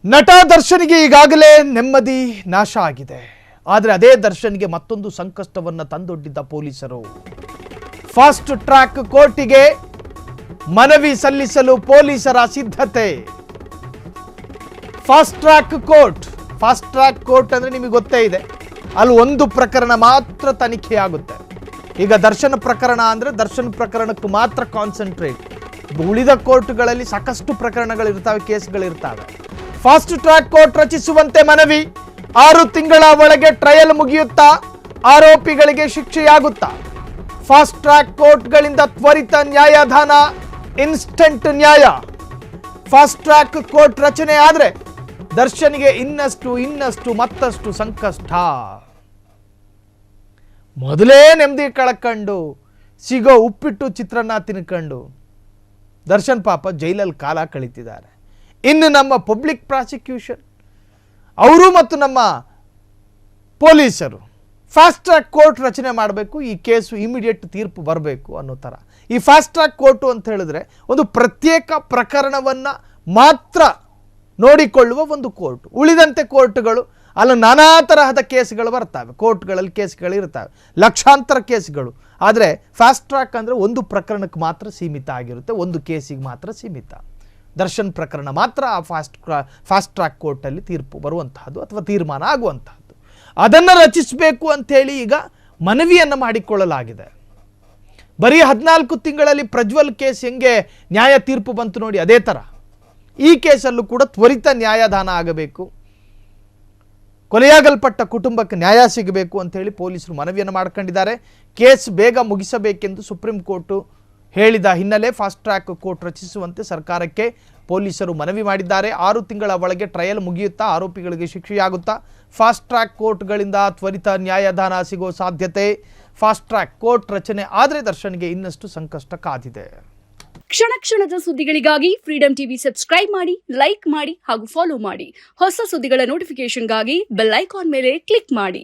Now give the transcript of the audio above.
ನಟ ದರ್ಶನ್ಗೆ ಈಗಾಗಲೇ ನೆಮ್ಮದಿ ನಾಶ ಆಗಿದೆ. ಆದರೆ ಅದೇ ದರ್ಶನ್ಗೆ ಮತ್ತೊಂದು ಸಂಕಷ್ಟವನ್ನು ತಂದೊಡ್ಡಿದ್ದ ಪೊಲೀಸರು. ಫಾಸ್ಟ್ ಟ್ರ್ಯಾಕ್ ಕೋರ್ಟಿಗೆ ಮನವಿ ಸಲ್ಲಿಸಲು ಪೊಲೀಸರ ಸಿದ್ಧತೆ. ಫಾಸ್ಟ್ ಟ್ರ್ಯಾಕ್ ಕೋರ್ಟ್ ಅಂದ್ರೆ ನಿಮಗೆ ಗೊತ್ತೇ ಇದೆ, ಅಲ್ಲಿ ಒಂದು ಪ್ರಕರಣ ಮಾತ್ರ ತನಿಖೆ ಆಗುತ್ತೆ. ಈಗ ದರ್ಶನ್ ಪ್ರಕರಣ ಅಂದ್ರೆ ದರ್ಶನ್ ಪ್ರಕರಣಕ್ಕೆ ಮಾತ್ರ ಕಾನ್ಸಂಟ್ರೇಟ್. ಉಳಿದ ಕೋರ್ಟ್ಗಳಲ್ಲಿ ಸಾಕಷ್ಟು ಪ್ರಕರಣಗಳಿರ್ತವೆ, ಕೇಸ್ಗಳಿರ್ತವೆ. ಫಾಸ್ಟ್ ಟ್ರ್ಯಾಕ್ ಕೋರ್ಟ್ ರಚಿಸುವಂತೆ ಮನವಿ. 6 ತಿಂಗಳ ಒಳಗೆ ಟ್ರಯಲ್ ಮುಗಿಯುತ್ತಾ ಆರೋಪಿಗಳಿಗೆ ಶಿಕ್ಷೆಯಾಗುತ್ತಾ? ಫಾಸ್ಟ್ ಟ್ರ್ಯಾಕ್ ಕೋರ್ಟ್ಗಳಿಂದ ತ್ವರಿತ ನ್ಯಾಯದಾನ, ಇನ್ಸ್ಟಂಟ್ ನ್ಯಾಯ. ಫಾಸ್ಟ್ ಟ್ರ್ಯಾಕ್ ಕೋರ್ಟ್ ರಚನೆ ಆದರೆ ದರ್ಶನ್ಗೆ ಇನ್ನಷ್ಟು ಮತ್ತಷ್ಟು ಸಂಕಷ್ಟ. ಮೊದಲೇ ನೆಮ್ಮದಿ ಕಳ್ಕೊಂಡು ಸಿಗೋ ಉಪ್ಪಿಟ್ಟು ಚಿತ್ರಾನ್ನ ತಿನ್ಕೊಂಡು ದರ್ಶನ್ ಪಾಪ ಜೈಲಲ್ಲಿ ಕಾಲ ಕಳೀತಿದ್ದಾರೆ. ಇನ್ನು ನಮ್ಮ ಪಬ್ಲಿಕ್ ಪ್ರಾಸಿಕ್ಯೂಷನ್ ಅವರು ಮತ್ತು ನಮ್ಮ ಪೊಲೀಸರು ಫಾಸ್ಟ್ ಟ್ರ್ಯಾಕ್ ಕೋರ್ಟ್ ರಚನೆ ಮಾಡಬೇಕು, ಈ ಕೇಸು ಇಮಿಡಿಯೇಟ್ ತೀರ್ಪು ಬರಬೇಕು ಅನ್ನೋ ಥರ. ಈ ಫಾಸ್ಟ್ ಟ್ರ್ಯಾಕ್ ಕೋರ್ಟು ಅಂತ ಹೇಳಿದ್ರೆ ಒಂದು ಪ್ರತ್ಯೇಕ ಪ್ರಕರಣವನ್ನು ಮಾತ್ರ ನೋಡಿಕೊಳ್ಳುವ ಒಂದು ಕೋರ್ಟ್. ಉಳಿದಂತೆ ಕೋರ್ಟ್ಗಳು ಅಲ್ಲಿ ನಾನಾ ತರಹದ ಕೇಸ್ಗಳು ಬರ್ತವೆ, ಕೋರ್ಟ್ಗಳಲ್ಲಿ ಕೇಸ್ಗಳು ಇರ್ತವೆ, ಲಕ್ಷಾಂತರ ಕೇಸ್ಗಳು. ಆದರೆ ಫಾಸ್ಟ್ ಟ್ರ್ಯಾಕ್ ಅಂದರೆ ಒಂದು ಪ್ರಕರಣಕ್ಕೆ ಮಾತ್ರ ಸೀಮಿತ ಆಗಿರುತ್ತೆ, ಒಂದು ಕೇಸಿಗೆ ಮಾತ್ರ ಸೀಮಿತ. ದರ್ಶನ್ ಪ್ರಕರಣ ಮಾತ್ರ ಆ ಫಾಸ್ಟ್ ಟ್ರ್ಯಾಕ್ ಕೋರ್ಟಲ್ಲಿ ತೀರ್ಪು ಬರುವಂತಹದ್ದು ಅಥವಾ ತೀರ್ಮಾನ ಆಗುವಂತಹದ್ದು. ಅದನ್ನು ರಚಿಸಬೇಕು ಅಂಥೇಳಿ ಈಗ ಮನವಿಯನ್ನು ಮಾಡಿಕೊಳ್ಳಲಾಗಿದೆ. ಬರೀ 14 ತಿಂಗಳಲ್ಲಿ ಪ್ರಜ್ವಲ್ ಕೇಸ್ ಹೆಂಗೆ ನ್ಯಾಯ ತೀರ್ಪು ಬಂತು ನೋಡಿ, ಅದೇ ಥರ ಈ ಕೇಸಲ್ಲೂ ಕೂಡ ತ್ವರಿತ ನ್ಯಾಯದಾನ ಆಗಬೇಕು, ಕೊಲೆಯಾಗಲ್ಪಟ್ಟ ಕುಟುಂಬಕ್ಕೆ ನ್ಯಾಯ ಸಿಗಬೇಕು ಅಂಥೇಳಿ ಪೊಲೀಸರು ಮನವಿಯನ್ನು ಮಾಡ್ಕೊಂಡಿದ್ದಾರೆ. ಕೇಸ್ ಬೇಗ ಮುಗಿಸಬೇಕೆಂದು ಸುಪ್ರೀಂ ಕೋರ್ಟು ಹೇಳಿದ ಹಿನ್ನೆಲೆ ಫಾಸ್ಟ್ ಟ್ರ್ಯಾಕ್ ಕೋರ್ಟ್ ರಚಿಸುವಂತೆ ಸರ್ಕಾರಕ್ಕೆ ಪೊಲೀಸರು ಮನವಿ ಮಾಡಿದ್ದಾರೆ. 6 ತಿಂಗಳ ಒಳಗೆ ಟ್ರಯಲ್ ಮುಗಿಯುತ್ತಾ ಆರೋಪಿಗಳಿಗೆ ಶಿಕ್ಷೆಯಾಗುತ್ತಾ? ಫಾಸ್ಟ್ ಟ್ರ್ಯಾಕ್ ಕೋರ್ಟ್ಗಳಿಂದ ತ್ವರಿತ ನ್ಯಾಯದಾನ ಸಿಗೋ ಸಾಧ್ಯತೆ. ಫಾಸ್ಟ್ ಟ್ರ್ಯಾಕ್ ಕೋರ್ಟ್ ರಚನೆ ಆದರೆ ದರ್ಶನ್ಗೆ ಇನ್ನಷ್ಟು ಸಂಕಷ್ಟ ಕಾದಿದೆ. ಕ್ಷಣ ಕ್ಷಣದ ಸುದ್ದಿಗಳಿಗಾಗಿ ಫ್ರೀಡಂ ಟಿವಿ ಸಬ್ಸ್ಕ್ರೈಬ್ ಮಾಡಿ, ಲೈಕ್ ಮಾಡಿ ಹಾಗೂ ಫಾಲೋ ಮಾಡಿ. ಹೊಸ ಸುದ್ದಿಗಳ ನೋಟಿಫಿಕೇಶನ್ಗಾಗಿ ಬೆಲ್ ಐಕಾನ್ ಮೇಲೆ ಕ್ಲಿಕ್ ಮಾಡಿ.